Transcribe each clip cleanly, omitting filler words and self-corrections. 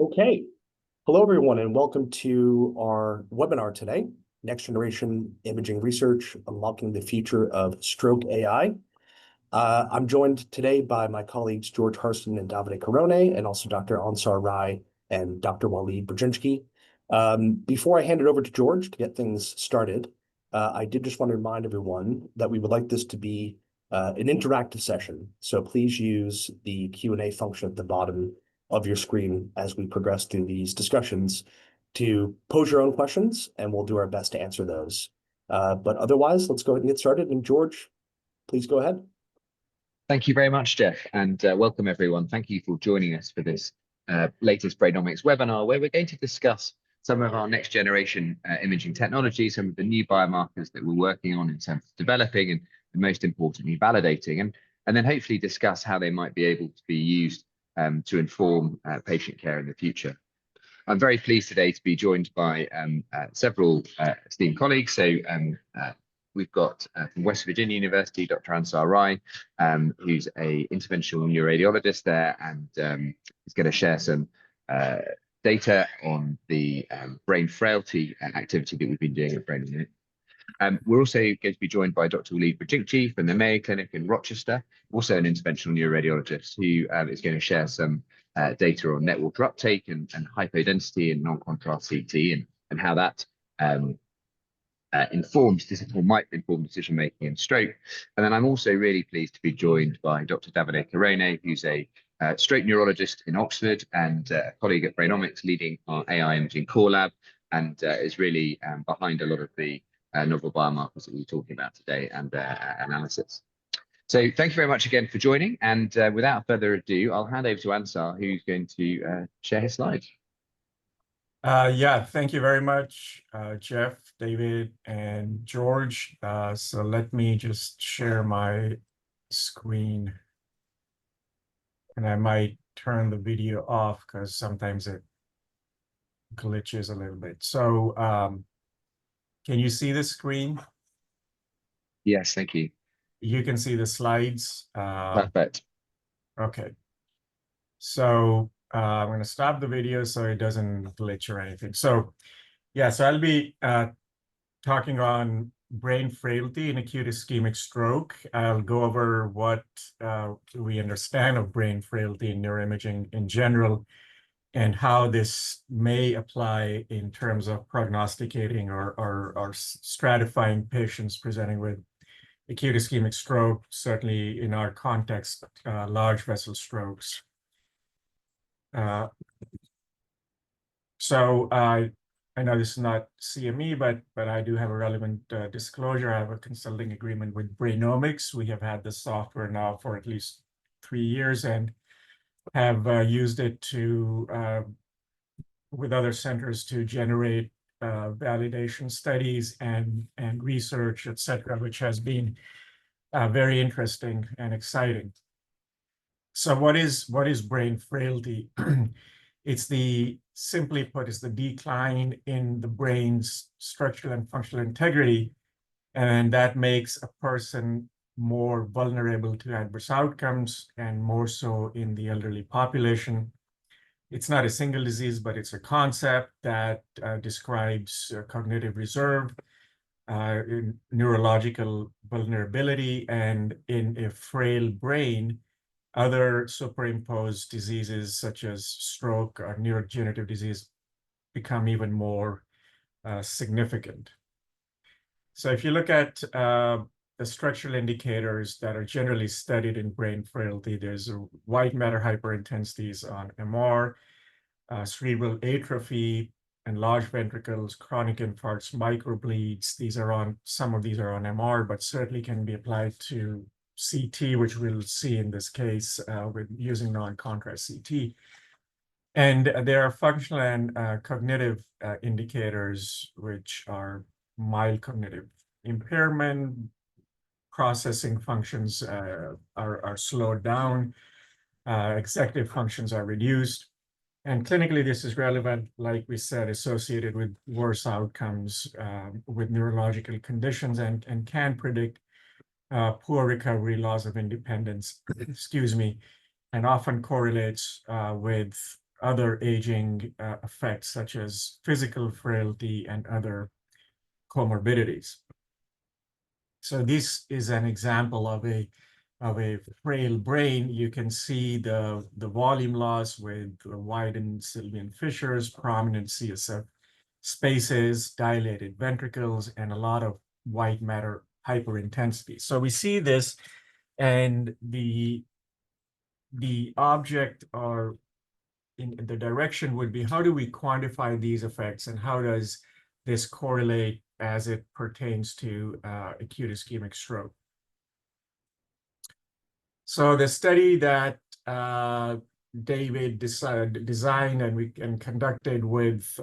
Okay. Hello, everyone, and welcome to our webinar today, Next Generation Imaging Research, Unlocking the Future of Stroke AI. I'm joined today by my colleagues, George Harston and Davide Carone, and also Dr. Ansaar Rai and Dr. Waleed Brinjikji. Before I hand it over to George to get things started, I did just want to remind everyone that we would like this to be an interactive session. So please use the Q&A function at the bottom of your screen as we progress through these discussions to pose your own questions, and we'll do our best to answer those. But otherwise, let's go ahead and get started. And George, please go ahead. Thank you very much, Jeff, and welcome everyone. Thank you for joining us for this latest Brainomix webinar, where we're going to discuss some of our next generation imaging technology, some of the new biomarkers that we're working on in terms of developing and most importantly, validating, and then hopefully discuss how they might be able to be used to inform patient care in the future. I'm very pleased today to be joined by several esteemed colleagues. So we've got from West Virginia University, Dr. Ansaar Rai, who's an interventional neuroradiologist there, and is going to share some data on the brain frailty activity that we've been doing at Brainomix. We're also going to be joined by Dr. Waleed Brinjikji from the Mayo Clinic in Rochester, also an interventional neuroradiologist, who is going to share some data on network uptake and hypodensity and non-contrast CT and how that might inform decision making in stroke. And then I'm also really pleased to be joined by Dr. Davide Carone, who's a stroke neurologist in Oxford and a colleague at Brainomix, leading our AI imaging core lab, and is really behind a lot of the novel biomarkers that we're talking about today and analysis. So thank you very much again for joining. And without further ado, I'll hand over to Ansaar, who's going to share his slides. Yeah, thank you very much, Jeff, David, and George. So let me just share my screen. And I might turn the video off because sometimes it glitches a little bit. So can you see the screen? Yes, thank you. You can see the slides. Perfect. Okay. So I'm going to stop the video so it doesn't glitch or anything. So yeah, so I'll be talking on brain frailty in acute ischemic stroke. I'll go over what we understand of brain frailty in neuroimaging in general, and how this may apply in terms of prognosticating or stratifying patients presenting with acute ischemic stroke, certainly in our context, large vessel strokes. So I know this is not CME, but I do have a relevant disclosure. I have a consulting agreement with Brainomix. We have had the software now for at least 3 years and have used it to with other centers to generate validation studies and research, etc., which has been very interesting and exciting. So what is brain frailty? It's simply put, it's the decline in the brain's structural and functional integrity, and that makes a person more vulnerable to adverse outcomes, and more so in the elderly population. It's not a single disease, but it's a concept that describes cognitive reserve, neurological vulnerability, and in a frail brain, other superimposed diseases such as stroke or neurodegenerative disease become even more significant. So if you look at the structural indicators that are generally studied in brain frailty, there's white matter hyperintensities on MR, cerebral atrophy, enlarged ventricles, chronic infarcts, microbleeds. Some of these are on MR, but certainly can be applied to CT, which we'll see in this case with using non-contrast CT. And there are functional and cognitive indicators, which are mild cognitive impairment, processing functions are slowed down, executive functions are reduced. And clinically, this is relevant, like we said, associated with worse outcomes with neurological conditions, and can predict poor recovery, loss of independence, excuse me, and often correlates with other aging effects such as physical frailty and other comorbidities. So this is an example of a frail brain. You can see the volume loss with widened Sylvian fissures, prominent CSF spaces, dilated ventricles, and a lot of white matter hyperintensity. So we see this, and the object or in the direction would be, how do we quantify these effects, and how does this correlate as it pertains to acute ischemic stroke? So the study that David designed and conducted with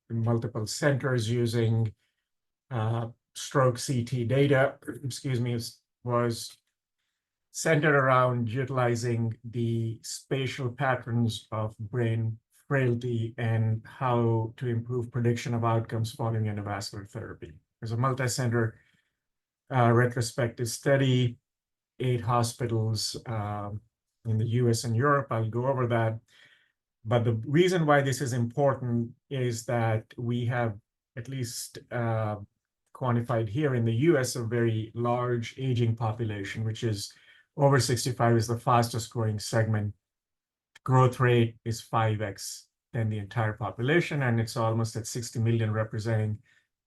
multiple centers using stroke CT data, excuse me, was centered around utilizing the spatial patterns of brain frailty and how to improve prediction of outcomes following endovascular therapy. There's a multi-center retrospective study, 8 hospitals in the US and Europe. I'll go over that. But the reason why this is important is that we have at least quantified here in the US a very large aging population, which is over 65 is the fastest growing segment. Growth rate is 5x than the entire population, and it's almost at 60 million, representing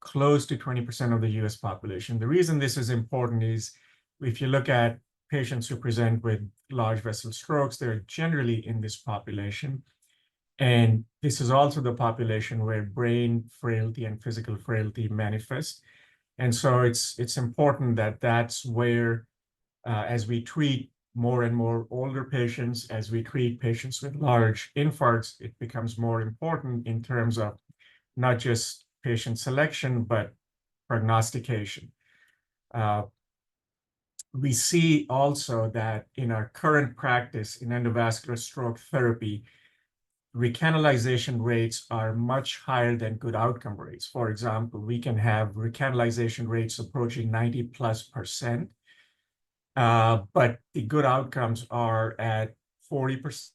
close to 20% of the US population. The reason this is important is if you look at patients who present with large vessel strokes, they're generally in this population. And this is also the population where brain frailty and physical frailty manifest. And so it's important that that's where, as we treat more and more older patients, as we treat patients with large infarcts, it becomes more important in terms of not just patient selection, but prognostication. We see also that in our current practice in endovascular stroke therapy, recanalization rates are much higher than good outcome rates. For example, we can have recanalization rates approaching 90+%, but the good outcomes are at 40%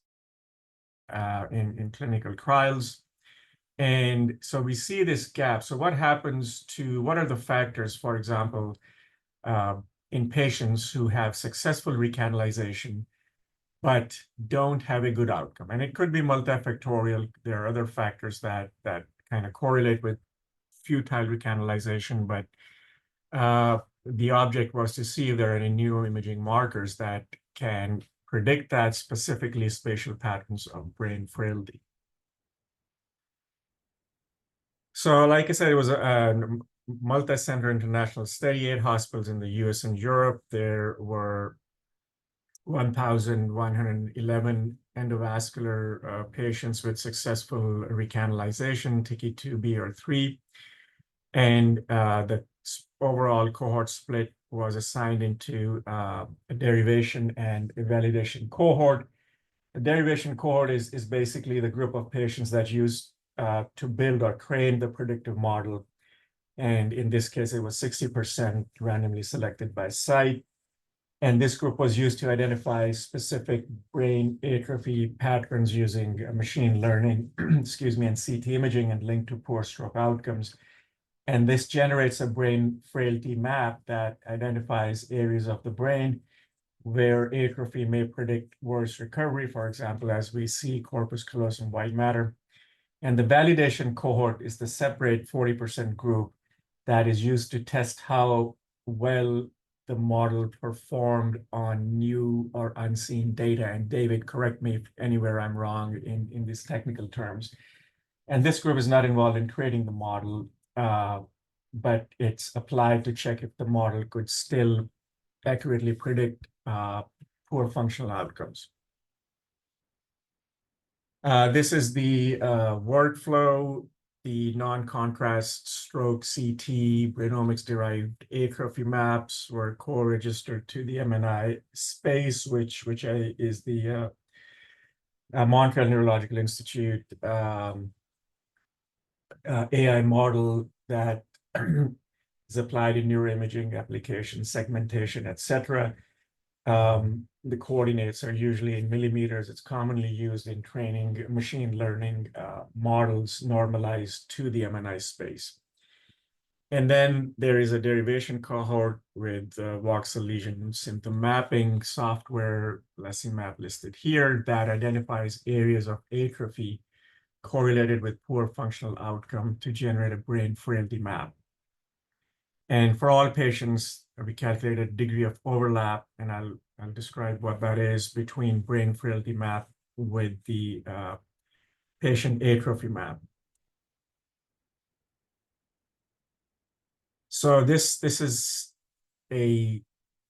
in clinical trials. And so we see this gap. So what are the factors, for example, in patients who have successful recanalization, but don't have a good outcome? And it could be multifactorial. There are other factors that kind of correlate with futile recanalization, but the object was to see if there are any neuroimaging markers that can predict that, specifically spatial patterns of brain frailty. So like I said, it was a multi-center international study, 8 hospitals in the US and Europe. There were 1,111 endovascular patients with successful recanalization, TK2B or 3. And the overall cohort split was assigned into a derivation and a validation cohort. The derivation cohort is basically the group of patients that used to build or train the predictive model. And in this case, it was 60% randomly selected by site. And this group was used to identify specific brain atrophy patterns using machine learning, excuse me, and CT imaging, and linked to poor stroke outcomes. And this generates a brain frailty map that identifies areas of the brain where atrophy may predict worse recovery, for example, as we see corpus callosum white matter. And the validation cohort is the separate 40% group that is used to test how well the model performed on new or unseen data. And David, correct me if anywhere I'm wrong in these technical terms. And this group is not involved in creating the model, but it's applied to check if the model could still accurately predict poor functional outcomes. This is the workflow. The non-contrast stroke CT Brainomix-derived atrophy maps were co-registered to the MNI space, which is the Montreal Neurological Institute AI model that is applied in neuroimaging applications, segmentation, etc. the coordinates are usually in millimeters. It's commonly used in training machine learning models normalized to the MNI space. And then there is a derivation cohort with voxel lesion symptom mapping software, LessiMap listed here, that identifies areas of atrophy correlated with poor functional outcome to generate a brain frailty map. And for all patients, we calculated degree of overlap, and I'll describe what that is between brain frailty map with the patient atrophy map. So this is a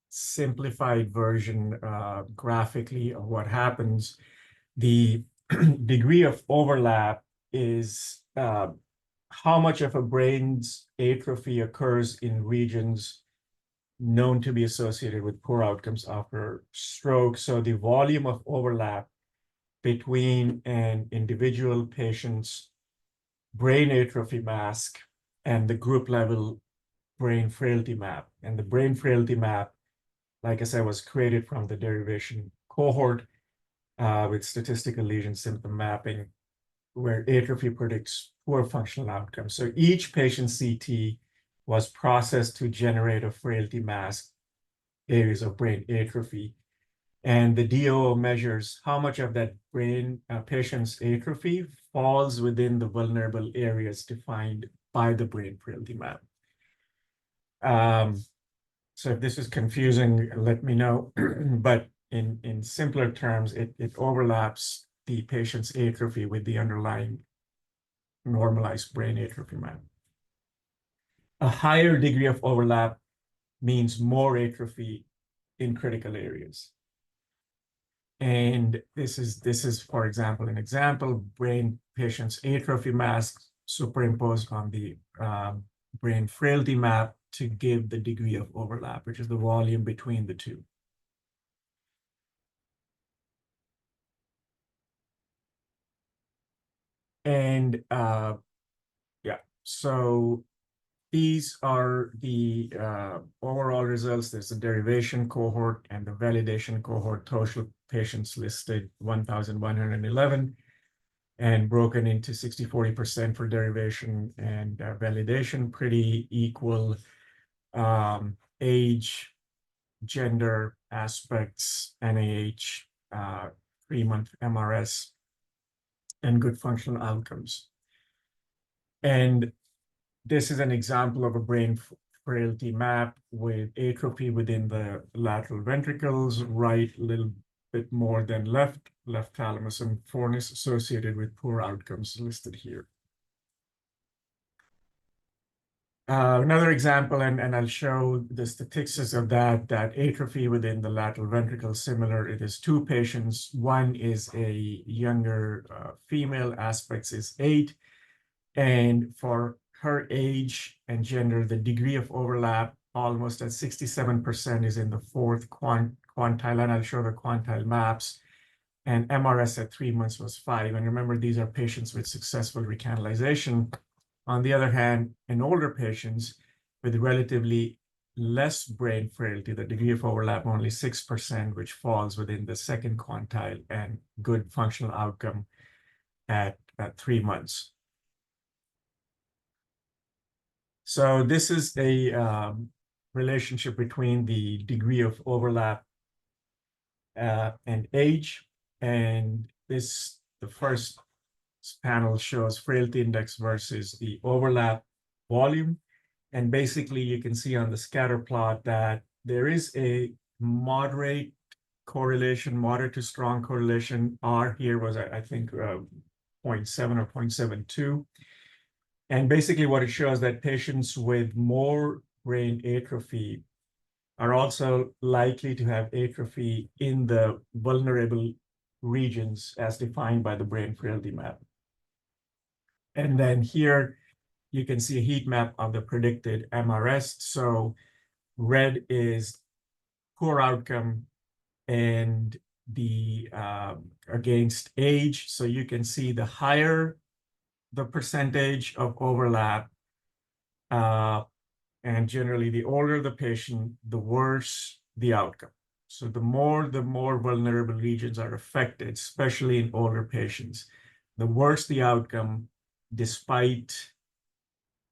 simplified version graphically of what happens. The degree of overlap is how much of a brain's atrophy occurs in regions known to be associated with poor outcomes after stroke. So the volume of overlap between an individual patient's brain atrophy mask and the group level brain frailty map. And the brain frailty map, like I said, was created from the derivation cohort with statistical lesion symptom mapping, where atrophy predicts poor functional outcomes. So each patient CT was processed to generate a frailty mask, areas of brain atrophy. And the DO measures how much of that brain patient's atrophy falls within the vulnerable areas defined by the brain frailty map. So if this is confusing, let me know. But in simpler terms, it overlaps the patient's atrophy with the underlying normalized brain atrophy map. A higher degree of overlap means more atrophy in critical areas. And this is, for example, an example, brain patient's atrophy mask superimposed on the brain frailty map to give the degree of overlap, which is the volume between the two. And yeah, so these are the overall results. There's a derivation cohort and the validation cohort. Total patients listed 1,111 and broken into 60-40% for derivation and validation, pretty equal age, gender aspects, NIH, 3-month MRS, and good functional outcomes. And this is an example of a brain frailty map with atrophy within the lateral ventricles, right a little bit more than left thalamus and fornix associated with poor outcomes listed here. Another example, and I'll show the statistics of that atrophy within the lateral ventricle similar. It is 2 patients. One is a younger female, aspects is 8. And for her age and gender, the degree of overlap almost at 67% is in the 4th quantile, and I'll show the quantile maps. And MRS at 3 months was 5. And remember, these are patients with successful recanalization. On the other hand, in older patients with relatively less brain frailty, the degree of overlap only 6%, which falls within the 2nd quantile, and good functional outcome at 3 months. So this is a relationship between the degree of overlap and age. And the first panel shows frailty index versus the overlap volume. And basically, you can see on the scatter plot that there is a moderate correlation, moderate to strong correlation. R here was, I think, 0.7 or 0.72. And basically what it shows that patients with more brain atrophy are also likely to have atrophy in the vulnerable regions as defined by the brain frailty map. And then here you can see a heat map of the predicted MRS. So red is poor outcome and the against age. So you can see the higher the percentage of overlap, and generally the older the patient, the worse the outcome. So the more vulnerable regions are affected, especially in older patients, the worse the outcome, despite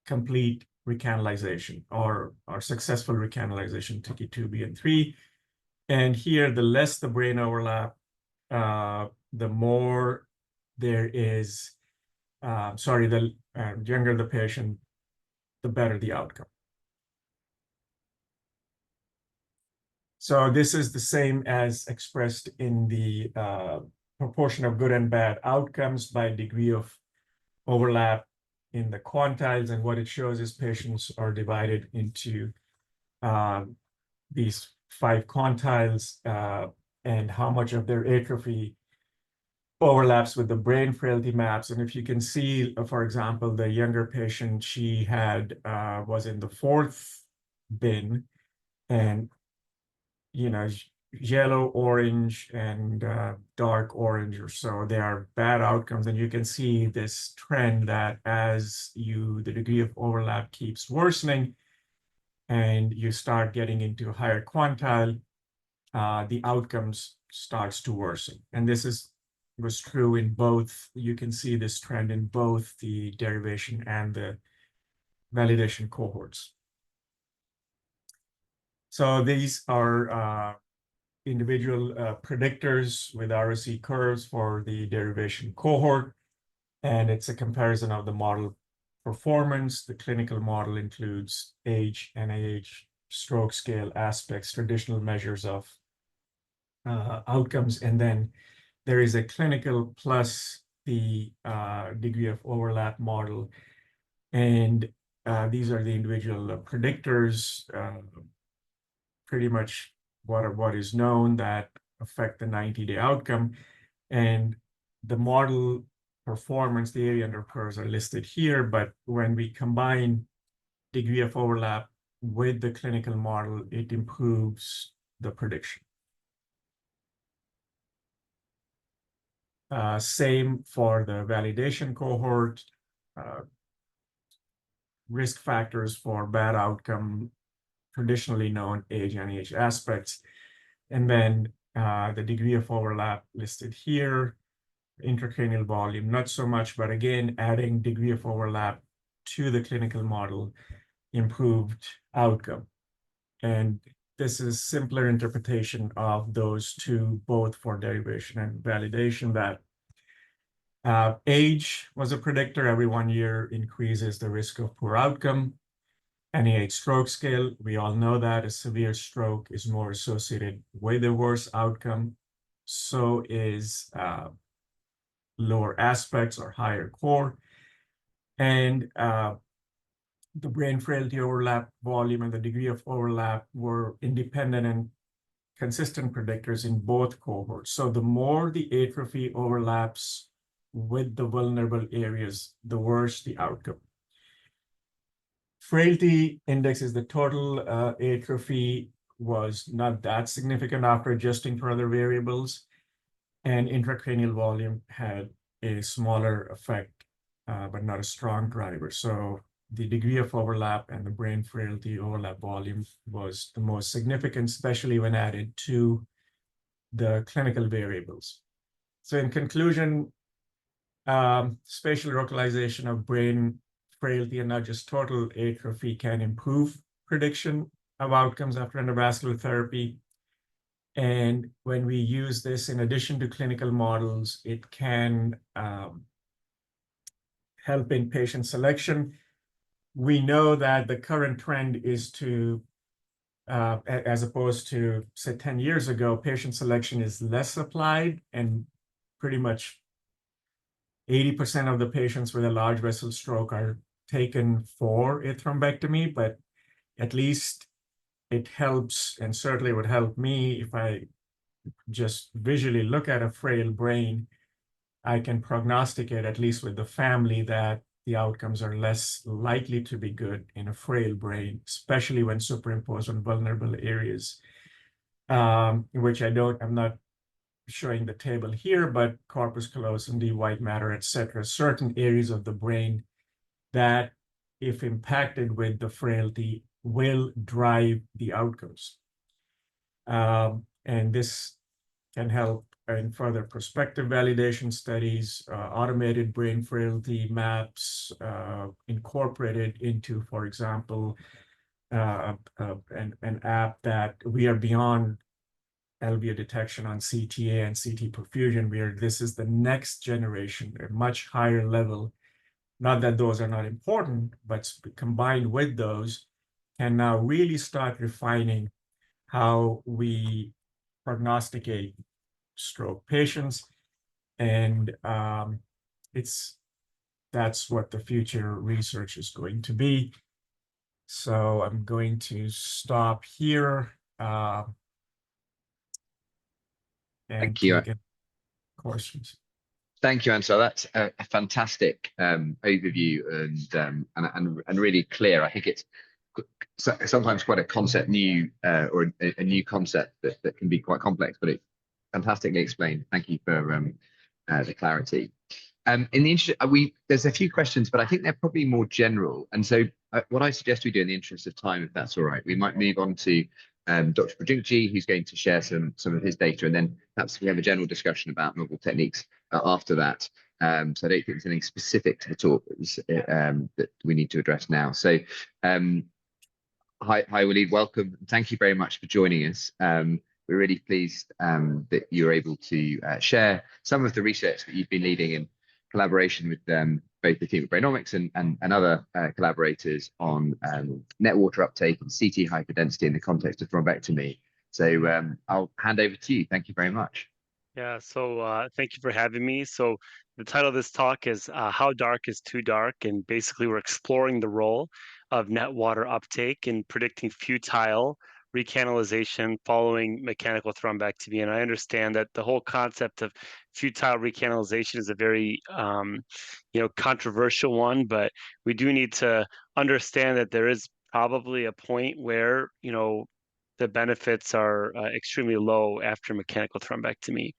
complete recanalization or successful recanalization, TK2B and 3. And here, the less the brain overlap, the more there is, the younger the patient, the better the outcome. So this is the same as expressed in the proportion of good and bad outcomes by degree of overlap in the quantiles. And what it shows is patients are divided into these 5 quantiles and how much of their atrophy overlaps with the brain frailty maps. And if you can see, for example, the younger patient, she had was in the 4th bin, and yellow, orange, and dark orange or so, they are bad outcomes. And you can see this trend that as the degree of overlap keeps worsening and you start getting into a higher quantile, the outcomes starts to worsen. And this was true in both. You can see this trend in both the derivation and the validation cohorts. So these are individual predictors with ROC curves for the derivation cohort. And it's a comparison of the model performance. The clinical model includes age, NIH, stroke scale aspects, traditional measures of outcomes. And then there is a clinical plus the degree of overlap model. And these are the individual predictors, pretty much what is known that affect the 90-day outcome. And the model performance, the area under curves are listed here, but when we combine degree of overlap with the clinical model, it improves the prediction. Same for the validation cohort. Risk factors for bad outcome, traditionally known age and age aspects. And then the degree of overlap listed here, intracranial volume, not so much, but again, adding degree of overlap to the clinical model improved outcome. And this is simpler interpretation of those two, both for derivation and validation, that age was a predictor. Every 1 year increases the risk of poor outcome. NIH stroke scale, we all know that a severe stroke is more associated with a worse outcome. So is lower aspects or higher core. And the brain frailty overlap volume and the degree of overlap were independent and consistent predictors in both cohorts. So the more the atrophy overlaps with the vulnerable areas, the worse the outcome. Frailty index is the total atrophy was not that significant after adjusting for other variables, and intracranial volume had a smaller effect, but not a strong driver. So the degree of overlap and the brain frailty overlap volume was the most significant, especially when added to the clinical variables. So in conclusion, spatial localization of brain frailty and not just total atrophy can improve prediction of outcomes after endovascular therapy. And when we use this in addition to clinical models, it can help in patient selection. We know that the current trend is to, as opposed to, say, 10 years ago, patient selection is less applied, and pretty much 80% of the patients with a large vessel stroke are taken for a thrombectomy, but at least it helps, and certainly would help me if I just visually look at a frail brain, I can prognosticate, at least with the family, that the outcomes are less likely to be good in a frail brain, especially when superimposed on vulnerable areas, which I'm not showing the table here, but corpus callosum, the white matter, etc., certain areas of the brain that, if impacted with the frailty, will drive the outcomes. And this can help in further prospective validation studies, automated brain frailty maps, incorporated into, for example, an app that we are beyond LVA detection on CTA and CT perfusion, where this is the next generation, a much higher level. Not that those are not important, but combined with those, can now really start refining how we prognosticate stroke patients. And that's what the future research is going to be. So I'm going to stop here and Thank you. take questions. Thank you, Ansar. That's a fantastic overview and really clear. I think it's sometimes quite a concept new or a new concept that can be quite complex, but it's fantastically explained. Thank you for the clarity. In the interest, there's a few questions, but I think they're probably more general. And so what I suggest we do in the interest of time, if that's all right, we might move on to Dr. Brinjikji, who's going to share some of his data, and then perhaps we have a general discussion about novel techniques after that. So I don't think there's anything specific to the talk that we need to address now. So hi, Waleed, welcome. Thank you very much for joining us. We're really pleased that you're able to share some of the research that you've been leading in collaboration with both the team at Brainomix and other collaborators on net water uptake and CT hyperdensity in the context of thrombectomy. So I'll hand over to you. Thank you very much. Yeah, so thank you for having me. So the title of this talk is How Dark is Too Dark? And basically we're exploring the role of net water uptake in predicting futile recanalization following mechanical thrombectomy. And I understand that the whole concept of futile recanalization is a very controversial one, but we do need to understand that there is probably a point where the benefits are extremely low after mechanical thrombectomy.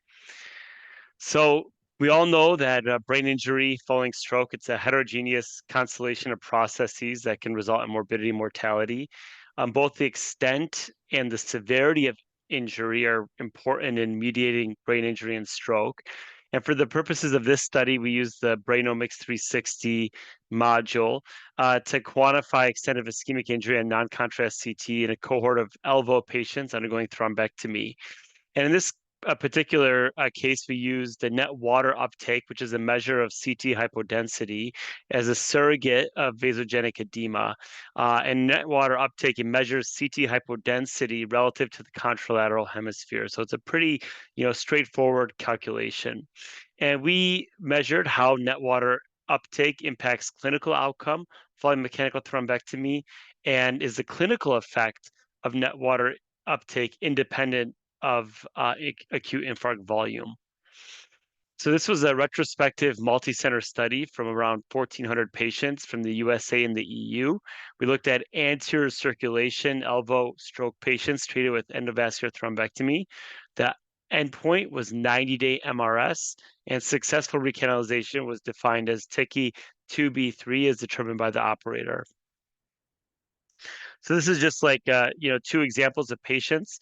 So we all know that brain injury following stroke, it's a heterogeneous constellation of processes that can result in morbidity and mortality. Both the extent and the severity of injury are important in mediating brain injury and stroke. And for the purposes of this study, we use the Brainomix 360 module to quantify extent of ischemic injury and non-contrast CT in a cohort of LVO patients undergoing thrombectomy. And in this particular case, we use the net water uptake, which is a measure of CT hypodensity, as a surrogate of vasogenic edema. And net water uptake, it measures CT hypodensity relative to the contralateral hemisphere. So it's a pretty, straightforward calculation. And we measured how net water uptake impacts clinical outcome following mechanical thrombectomy, and is the clinical effect of net water uptake independent of acute infarct volume. So this was a retrospective multi-center study from around 1,400 patients from the USA and the EU. We looked at anterior circulation LVO stroke patients treated with endovascular thrombectomy. The endpoint was 90-day MRS, and successful recanalization was defined as TICI 2B3 as determined by the operator. So this is just like, two examples of patients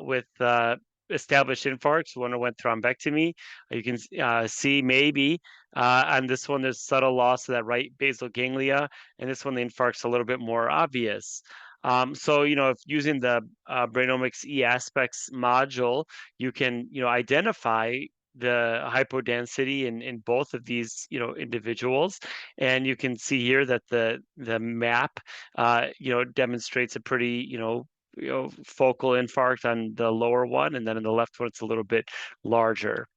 with established infarcts who underwent thrombectomy. You can see maybe on this one, there's subtle loss of that right basal ganglia, and this one, the infarct's a little bit more obvious. So, if using the Brainomix e-aspects module, you can, identify the hypodensity in both of these individuals, and you can see here that the map demonstrates a pretty focal infarct on the lower one, and then in the left one it's a little bit larger.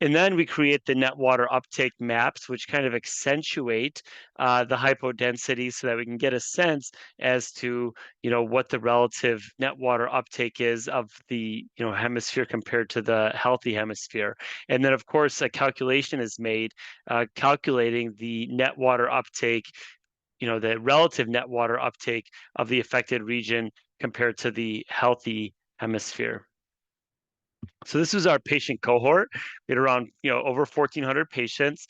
And then we create the net water uptake maps, which kind of accentuate the hypodensity so that we can get a sense as to, what the relative net water uptake is of the, hemisphere compared to the healthy hemisphere. And then, of course, a calculation is made calculating the net water uptake, the relative net water uptake of the affected region compared to the healthy hemisphere. So this was our patient cohort. We had around, over 1,400 patients,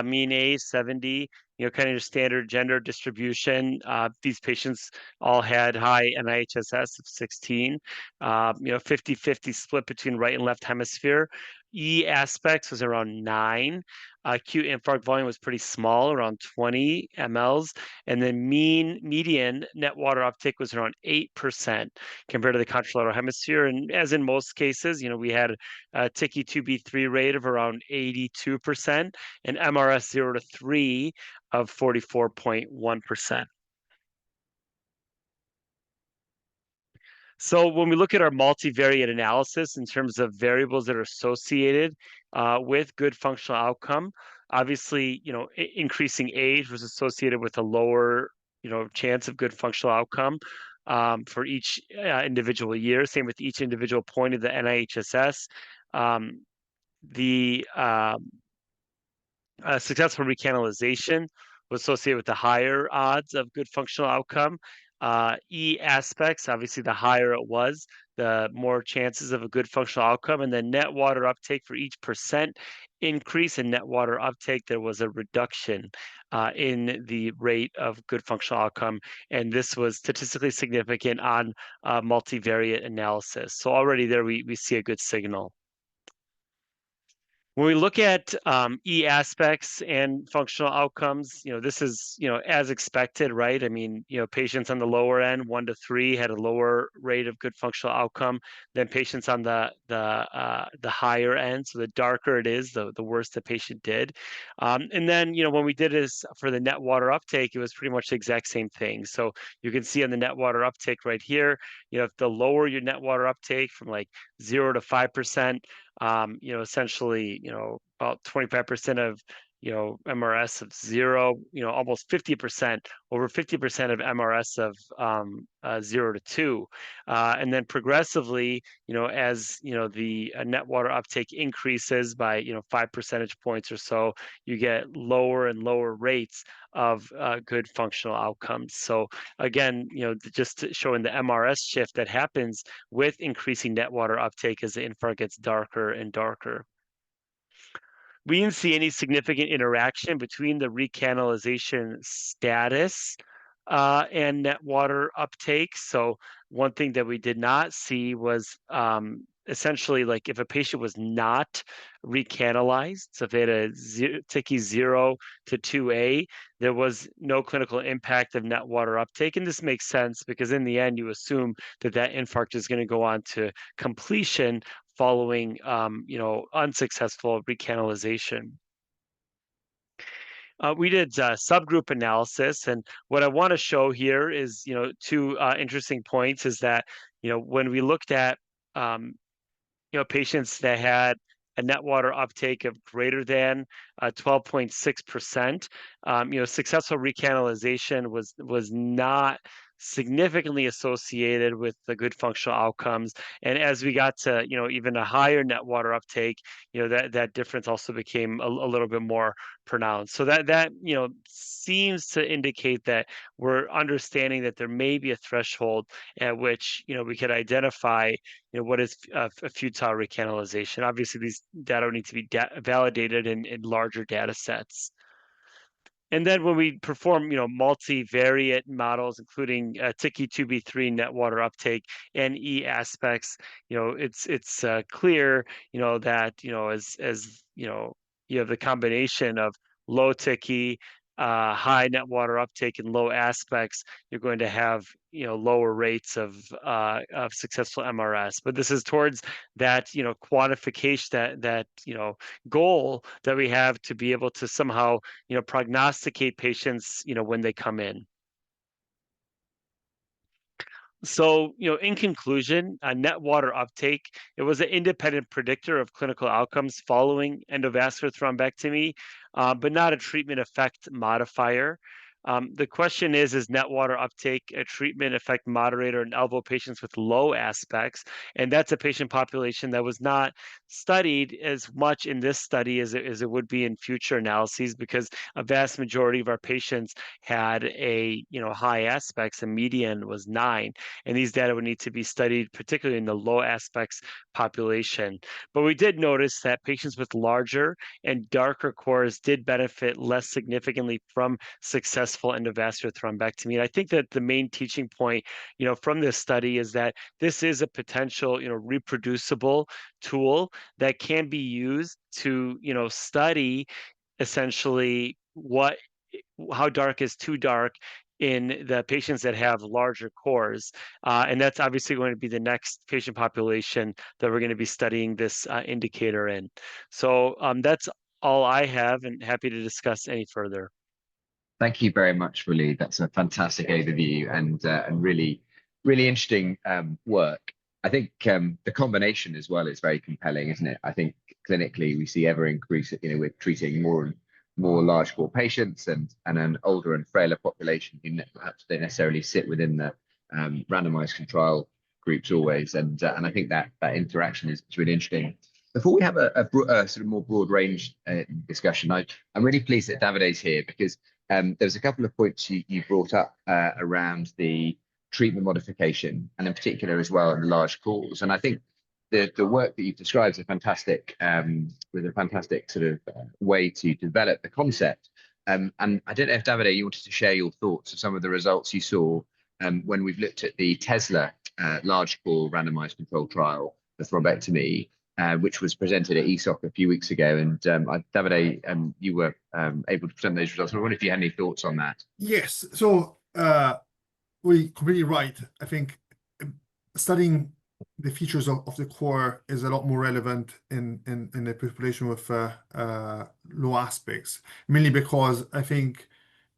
mean age 70, kind of your standard gender distribution. These patients all had high NIHSS of 16, 50-50 split between right and left hemisphere. E aspects was around 9. Acute infarct volume was pretty small, around 20 mLs. And then median net water uptake was around 8% compared to the contralateral hemisphere. And as in most cases, we had a TICI-2B3 rate of around 82% and MRS 0 to 3 of 44.1%. So when we look at our multivariate analysis in terms of variables that are associated with good functional outcome, obviously, increasing age was associated with a lower, chance of good functional outcome for each individual year. Same with each individual point of the NIHSS. The successful recanalization was associated with the higher odds of good functional outcome. E aspects, obviously, the higher it was, the more chances of a good functional outcome. And then net water uptake, for each percent increase in net water uptake, there was a reduction in the rate of good functional outcome. And this was statistically significant on multivariate analysis. So already there we see a good signal. When we look at E aspects and functional outcomes, this is, as expected, right? I mean, patients on the lower end, 1 to 3, had a lower rate of good functional outcome than patients on the higher end. So the darker it is, the worse the patient did. And then, when we did this for the net water uptake, it was pretty much the exact same thing. So you can see on the net water uptake right here, if the lower your net water uptake from like 0 to 5%, essentially, about 25% of, MRS of 0, almost 50%, over 50% of MRS of 0 to 2. And then progressively, as, the net water uptake increases by, 5 percentage points or so, you get lower and lower rates of good functional outcomes. So again, just showing the MRS shift that happens with increasing net water uptake as the infarct gets darker and darker. We didn't see any significant interaction between the recanalization status and net water uptake. So one thing that we did not see was essentially, like, if a patient was not recanalized, so if they had a TICI 0 to 2A, there was no clinical impact of net water uptake. And this makes sense because in the end, you assume that that infarct is going to go on to completion following, unsuccessful recanalization. We did subgroup analysis, and what I want to show here is, two interesting points is that, when we looked at, patients that had a net water uptake of greater than 12.6%, successful recanalization was not significantly associated with the good functional outcomes. And as we got to, even a higher net water uptake, that difference also became a little bit more pronounced. So that seems to indicate that we're understanding that there may be a threshold at which, we could identify, what is a futile recanalization. Obviously, these data need to be validated in larger data sets. And then when we perform, multivariate models, including TICI-2B3 net water uptake and E aspects, it's clear, that, as you have the combination of low TICI, high net water uptake, and low aspects, you're going to have, lower rates of successful MRS. But this is towards that, quantification, that goal that we have to be able to somehow, prognosticate patients, when they come in. So, in conclusion, net water uptake, it was an independent predictor of clinical outcomes following endovascular thrombectomy, but not a treatment effect modifier. The question is net water uptake a treatment effect moderator in elbow patients with low aspects? And that's a patient population that was not studied as much in this study as it would be in future analyses, because a vast majority of our patients had a high aspects. The median was 9, and these data would need to be studied particularly in the low aspects population. But we did notice that patients with larger and darker cores did benefit less significantly from successful endovascular thrombectomy. And I think that the main teaching point, from this study is that this is a potential, reproducible tool that can be used to, study essentially how dark is too dark in the patients that have larger cores. And that's obviously going to be the next patient population that we're going to be studying this indicator in. So that's all I have, and happy to discuss any further. Thank you very much, Waleed. That's a fantastic overview and really, really interesting work. I think the combination as well is very compelling, isn't it? I think clinically we see ever increase, we're treating more and more large core patients and an older and frailer population who perhaps don't necessarily sit within the randomized control groups always. And I think that interaction is really interesting. Before we have a sort of more broad range discussion, I'm really pleased that Davide's here, because there's a couple of points you brought up around the treatment modification, and in particular as well in the large cores. And I think the work that you've described is a fantastic sort of way to develop the concept. And I don't know if Davide, you wanted to share your thoughts of some of the results you saw when we've looked at the Tesla large core randomized control trial for thrombectomy, which was presented at ESOC a few weeks ago. And Davide, you were able to present those results. I wonder if you had any thoughts on that. Yes, so we're completely right. I think studying the features of the core is a lot more relevant in a population with low aspects, mainly because I think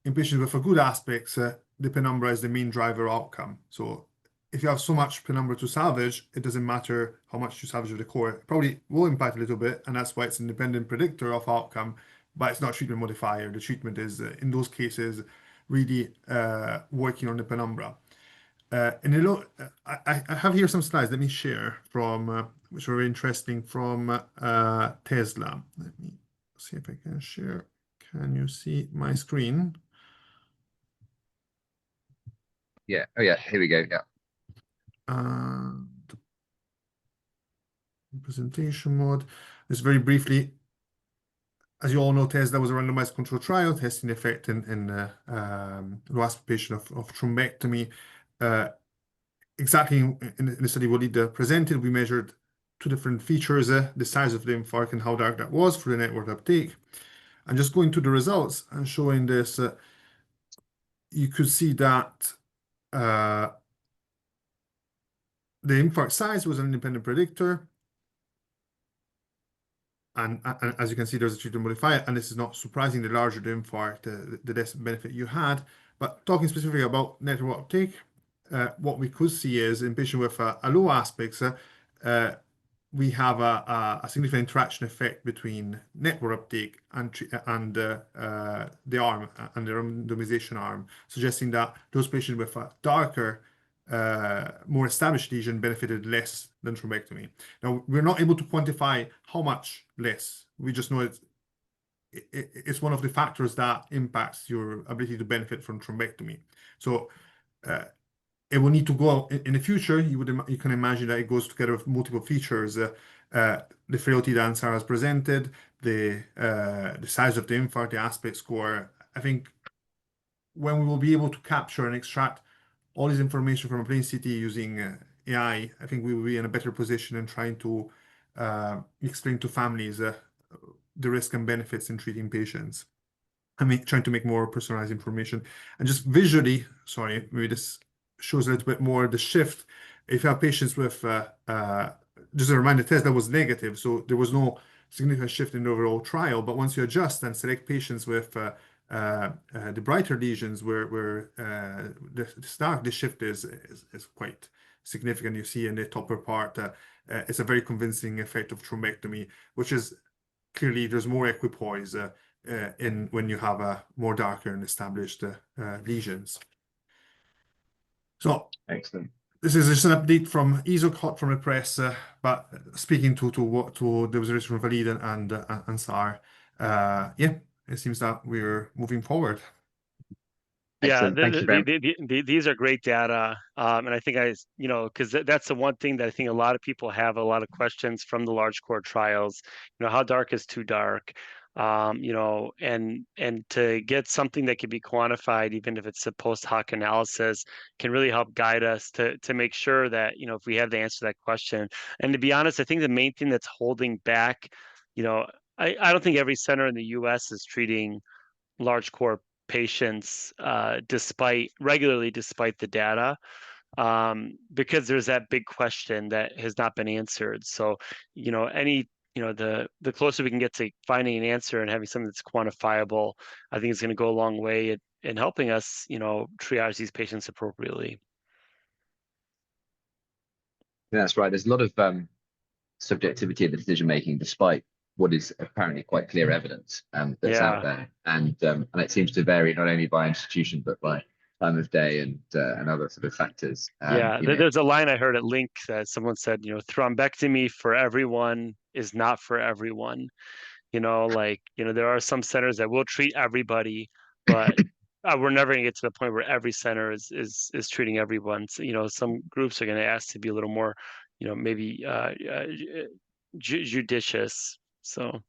in patients with a good aspects, the penumbra is the main driver outcome. So if you have so much penumbra to salvage, it doesn't matter how much you salvage of the core. It probably will impact a little bit, and that's why it's an independent predictor of outcome, but it's not a treatment modifier. The treatment is, in those cases, really working on the penumbra. And I have here some slides. Let me share from, which are very interesting, from Tesla. Let me see if I can share. Can you see my screen? Yeah. Oh, yeah. Here we go. Yeah. Presentation mode. Just very briefly, as you all know, Tesla was a randomized control trial testing the effect in low aspect patient of thrombectomy. Exactly in the study Waleed presented, we measured two different features, the size of the infarct and how dark that was for the network uptake. And just going to the results and showing this, you could see that the infarct size was an independent predictor. And as you can see, there's a treatment modifier, and this is not surprising. The larger the infarct, the less benefit you had. But talking specifically about network uptake, what we could see is in patients with a low aspects, we have a significant interaction effect between network uptake and the arm and the randomization arm, suggesting that those patients with a darker, more established lesion benefited less than thrombectomy. Now, we're not able to quantify how much less. We just know it's one of the factors that impacts your ability to benefit from thrombectomy. So it will need to go in the future. You can imagine that it goes together with multiple features. The frailty that Ansaar has presented, the size of the infarct, the aspect score. I think when we will be able to capture and extract all this information from a plain CT using AI, I think we will be in a better position in trying to explain to families the risk and benefits in treating patients. I mean, trying to make more personalized information. And just visually, sorry, maybe this shows a little bit more the shift. If you have patients with, just a reminder, Tesla was negative, so there was no significant shift in the overall trial. But once you adjust and select patients with the brighter lesions where the shift is quite significant. You see in the upper part, it's a very convincing effect of thrombectomy, which is clearly there's more equipoise in when you have a more darker and established lesions. So Excellent. this is just an update from ESOC, hot from the press, but speaking to the observation from Waleed and Ansaar, yeah, it seems that we're moving forward. Yeah, Excellent. Thank you very much. these are great data, and I think because that's the one thing that I think a lot of people have a lot of questions from the large core trials. How dark is too dark? And to get something that can be quantified, even if it's a post hoc analysis, can really help guide us to make sure that if we have the answer to that question. And to be honest, I think the main thing that's holding back, I don't think every center in the U.S. is treating large core patients despite the data, because there's that big question that has not been answered. So the closer we can get to finding an answer and having something that's quantifiable, I think it's going to go a long way in helping us triage these patients appropriately. That's right. There's a lot of subjectivity in the decision making, despite what is apparently quite clear evidence that's out there, and it seems to vary not only by institution but by time of day and other sort of factors. There's a line I heard at Link that someone said, thrombectomy for everyone is not for everyone. There are some centers that will treat everybody, but we're never going to get to the point where every center is treating everyone. So, some groups are going to ask to be a little more, maybe judicious. So,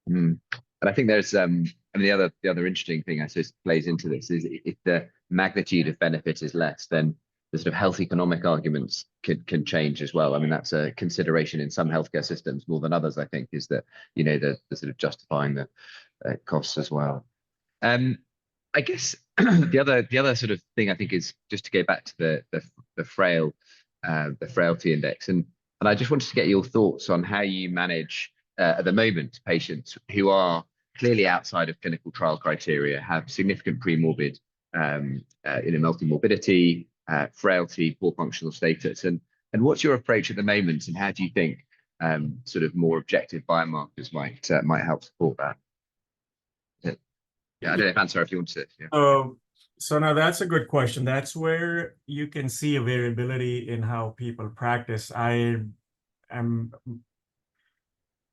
and I think there's the other interesting thing I suppose plays into this is if the magnitude of benefit is less, then the sort of health economic arguments can change as well. I mean, that's a consideration in some healthcare systems more than others. I think is that the sort of justifying the costs as well. I guess the other sort of thing I think is just to go back to the frailty index, and I just wanted to get your thoughts on how you manage at the moment patients who are clearly outside of clinical trial criteria, have significant premorbid multimorbidity, frailty, poor functional status, and what's your approach at the moment, and how do you think sort of more objective biomarkers might help support that? Yeah, I don't know if Ansaar, if you want to. Yeah. So now that's a good question. That's where you can see a variability in how people practice. I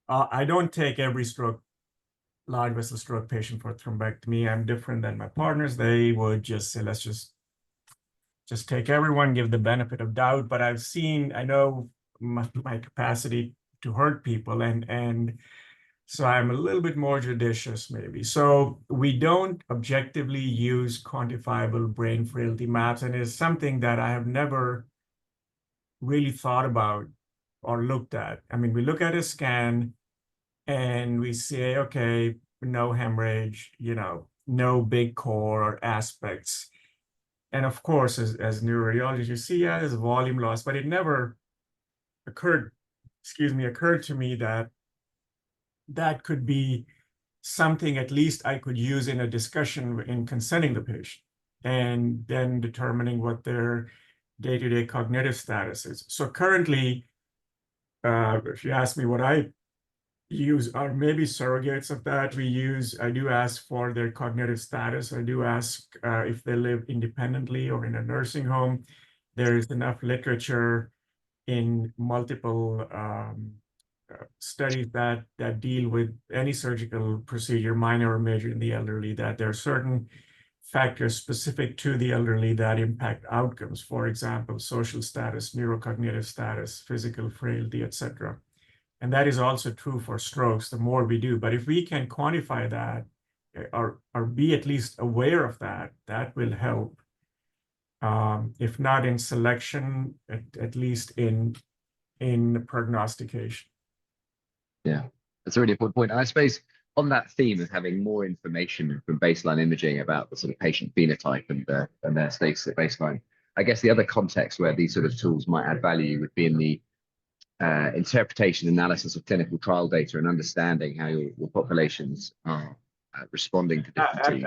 don't take every large vessel stroke patient for thrombectomy. I'm different than my partners. They would just say, let's just take everyone, give the benefit of doubt. But I know my capacity to hurt people, and so I'm a little bit more judicious maybe. So we don't objectively use quantifiable brain frailty maps, and it's something that I have never really thought about or looked at. I mean, we look at a scan and we say, okay, no hemorrhage, no big core or aspects. And of course, as neuroradiologists, you see, there's volume loss, but it never occurred to me that could be something at least I could use in a discussion in consenting the patient and then determining what their day-to-day cognitive status is. So currently, if you ask me what I use are maybe surrogates of that. I do ask for their cognitive status. I do ask if they live independently or in a nursing home. There is enough literature in multiple studies that deal with any surgical procedure, minor or major in the elderly, that there are certain factors specific to the elderly that impact outcomes. For example, social status, neurocognitive status, physical frailty, etc. And that is also true for strokes, the more we do. But if we can quantify that or be at least aware of that, that will help. If not in selection, at least in prognostication. Yeah, that's a really important point. And I suppose on that theme of having more information from baseline imaging about the sort of patient phenotype and their status at baseline, I guess the other context where these sort of tools might add value would be in the interpretation analysis of clinical trial data and understanding how your populations are responding to different teams.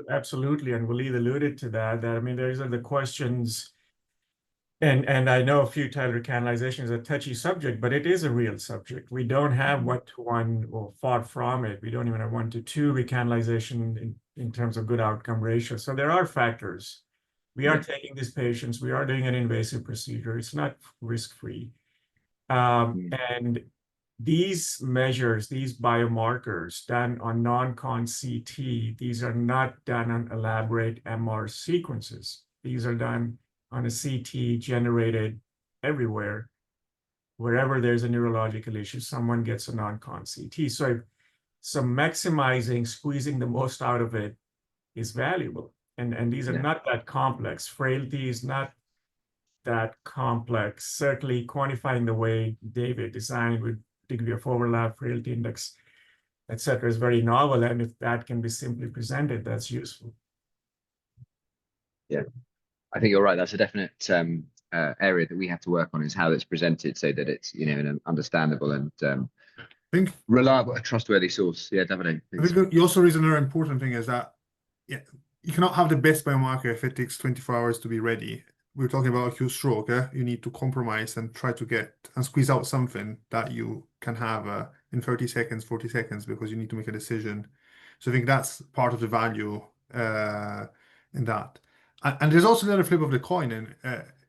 Absolutely, and Waleed alluded to that. I mean, these are the questions And I know futile recanalization is a touchy subject, but it is a real subject. We don't have 1-to-1 or far from it. We don't even have 1-to-2 recanalization in terms of good outcome ratio. So there are factors. We are taking these patients. We are doing an invasive procedure. It's not risk-free. And these measures, these biomarkers done on non-con CT, these are not done on elaborate MR sequences. These are done on a CT generated everywhere. Wherever there's a neurological issue, someone gets a non-con CT. So maximizing, squeezing the most out of it is valuable. And these are not that complex. Frailty is not that complex. Certainly quantifying the way David designed with degree of overlap, frailty index, etc., is very novel. And if that can be simply presented, that's useful. Yeah, I think you're right. That's a definite area that we have to work on, is how it's presented so that it's, you know, an understandable and I think reliable, a trustworthy source. Yeah, definitely. I think you also raise another important thing is that you cannot have the best biomarker if it takes 24 hours to be ready. We're talking about acute stroke. You need to compromise and try to get and squeeze out something that you can have in 30 seconds, 40 seconds, because you need to make a decision. So I think that's part of the value in that. And there's also the other flip of the coin. And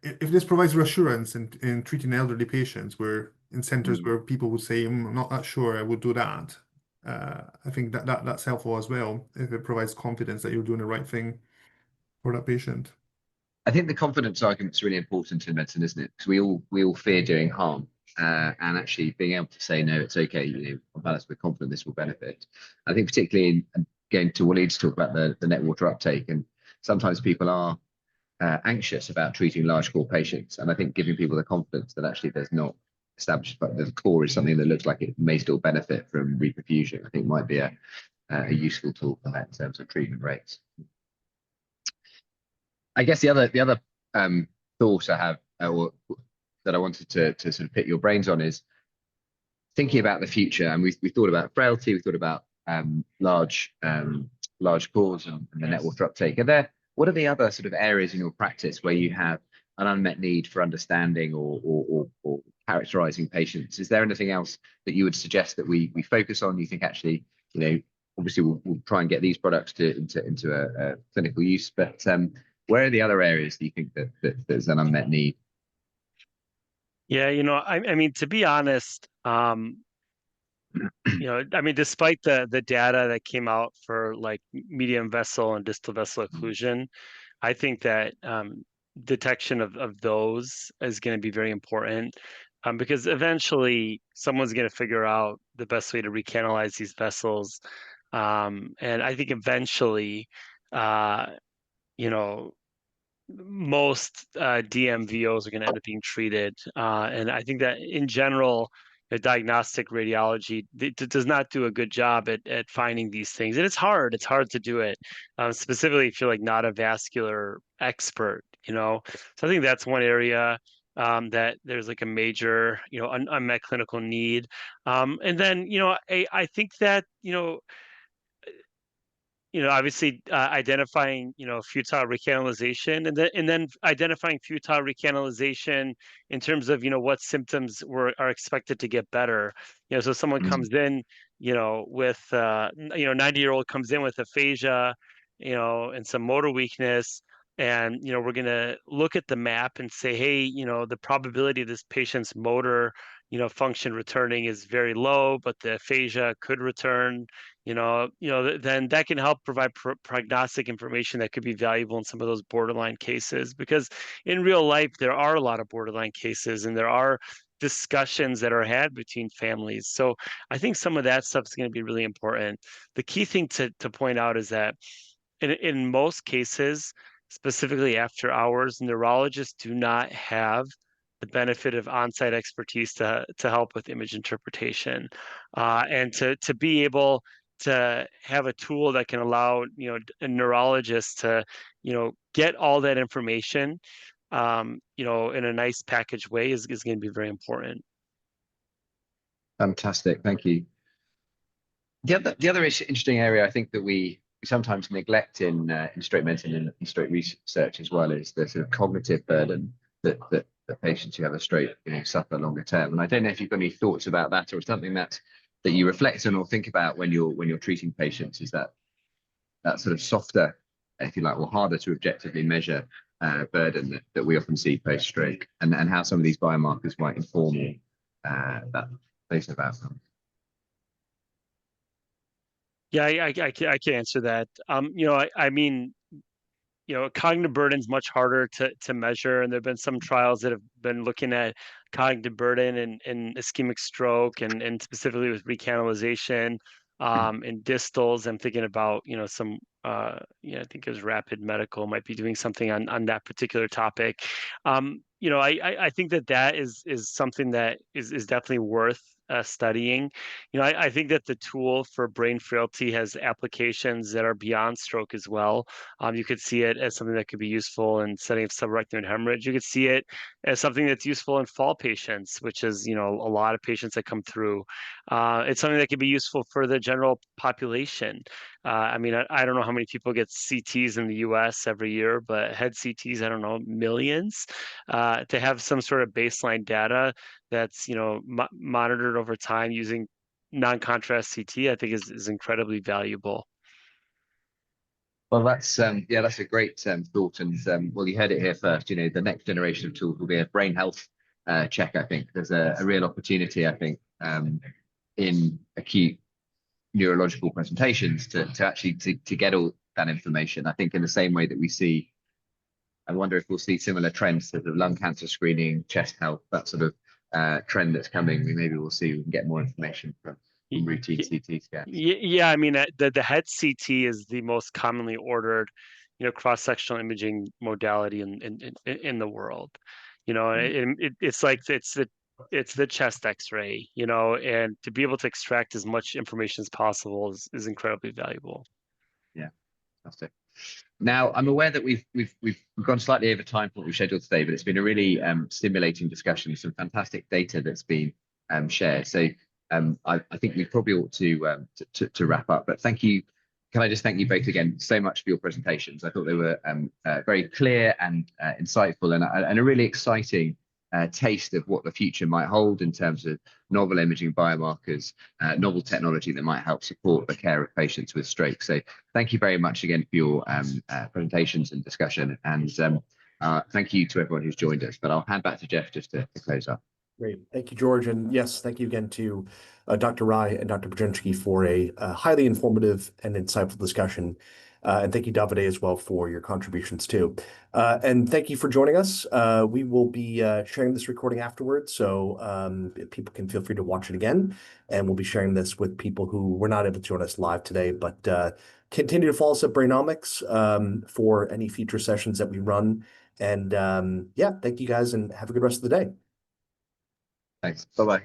if this provides reassurance in treating elderly patients, where in centers where people would say, I'm not that sure I would do that. I think that's helpful as well, if it provides confidence that you're doing the right thing for that patient. I think the confidence argument is really important in medicine, isn't it? Because we all fear doing harm, and actually being able to say no, it's okay. You know, on balance, we're confident this will benefit. I think particularly in going to Waleed to talk about the net water uptake, and sometimes people are anxious about treating large core patients, and I think giving people the confidence that actually there's not established, but the core is something that looks like it may still benefit from reperfusion, I think might be a useful tool for that in terms of treatment rates. I guess the other thought I have, or that I wanted to sort of pick your brains on, is thinking about the future. And we thought about frailty, we thought about large cores and the net water uptake. What are the other sort of areas in your practice where you have an unmet need for understanding or characterizing patients? Is there anything else that you would suggest that we focus on? You think actually, you know, obviously we'll try and get these products into a clinical use, but where are the other areas that you think that there's an unmet need? Yeah, you know, I mean, to be honest, you know, I mean, despite the data that came out for like medium vessel and distal vessel occlusion, I think that detection of those is going to be very important, because eventually someone's going to figure out the best way to recanalize these vessels, and I think eventually, you know, most DMVOs are going to end up being treated, and I think that in general, the diagnostic radiology does not do a good job at finding these things, and it's hard. It's hard to do it, specifically if you're like not a vascular expert, you know. So I think that's one area that there's like a major, you know, unmet clinical need, and then, you know, I think that, you know, obviously identifying, you know, futile recanalization, and then identifying futile recanalization in terms of, you know, what symptoms are expected to get better. You know, so someone comes in, you know, with, you know, 90-year-old comes in with aphasia, you know, and some motor weakness. And, you know, we're going to look at the map and say, hey, you know, the probability of this patient's motor, you know, function returning is very low, but the aphasia could return. Then that can help provide prognostic information that could be valuable in some of those borderline cases, because in real life, there are a lot of borderline cases and there are discussions that are had between families. So I think some of that stuff is going to be really important. The key thing to point out is that in most cases, specifically after hours, neurologists do not have the benefit of on-site expertise to help with image interpretation, and to be able to have a tool that can allow, you know, a neurologist to, you know, get all that information, you know, in a nice packaged way is going to be very important. Fantastic, thank you. The other interesting area I think that we sometimes neglect in stroke medicine and in stroke research as well is the sort of cognitive burden that patients who have a stroke, suffer longer term. And I don't know if you've got any thoughts about that, or something that you reflect on or think about when you're treating patients. Is that sort of softer, if you like, or harder to objectively measure burden that we often see post-stroke, and how some of these biomarkers might inform that place of outcome? Yeah, I can answer that. I mean, cognitive burden is much harder to measure, and there have been some trials that have been looking at cognitive burden in ischemic stroke and specifically with recanalization and distals. I'm thinking about some I think it was Rapid Medical might be doing something on that particular topic. I think that is something that is definitely worth studying. I think that the tool for brain frailty has applications that are beyond stroke as well. You could see it as something that could be useful in setting of subarachnoid hemorrhage. You could see it as something that's useful in fall patients, which is a lot of patients that come through. It's something that could be useful for the general population. I mean, I don't know how many people get CTs in the US every year, but head CTs, I don't know, millions. To have some sort of baseline data that's monitored over time using non-contrast CT, I think is incredibly valuable. Well, that's that's a great thought, and well, you heard it here first. The next generation of tools will be a brain health check. I think there's a real opportunity, I think, in acute neurological presentations to actually to get all that information. I think in the same way that we see, I wonder if we'll see similar trends to the lung cancer screening, chest health, that sort of trend that's coming. Maybe we can get more information from routine CT scans. Yeah, I mean, the head CT is the most commonly ordered, cross-sectional imaging modality in the world. It's the chest X-ray, and to be able to extract as much information as possible is incredibly valuable. Yeah, fantastic. Now, I'm aware that we've gone slightly over time for what we've scheduled today, but it's been a really stimulating discussion, some fantastic data that's been shared. So I think we probably ought to wrap up. But thank you. Can I just thank you both again so much for your presentations? I thought they were very clear and insightful, and a really exciting taste of what the future might hold in terms of novel imaging biomarkers, novel technology that might help support the care of patients with stroke. So thank you very much again for your presentations and discussion, and thank you to everyone who's joined us. But I'll hand back to Jeff just to close up. Great. Thank you, George. And yes, thank you again to Dr. Rai and Dr. Brinjikji for a highly informative and insightful discussion. And thank you, Davide, as well, for your contributions too. And thank you for joining us. We will be sharing this recording afterwards, so people can feel free to watch it again. And we'll be sharing this with people who were not able to join us live today, but continue to follow us at Brainomix for any future sessions that we run. And yeah, thank you guys, and have a good rest of the day. Thanks. Bye-bye.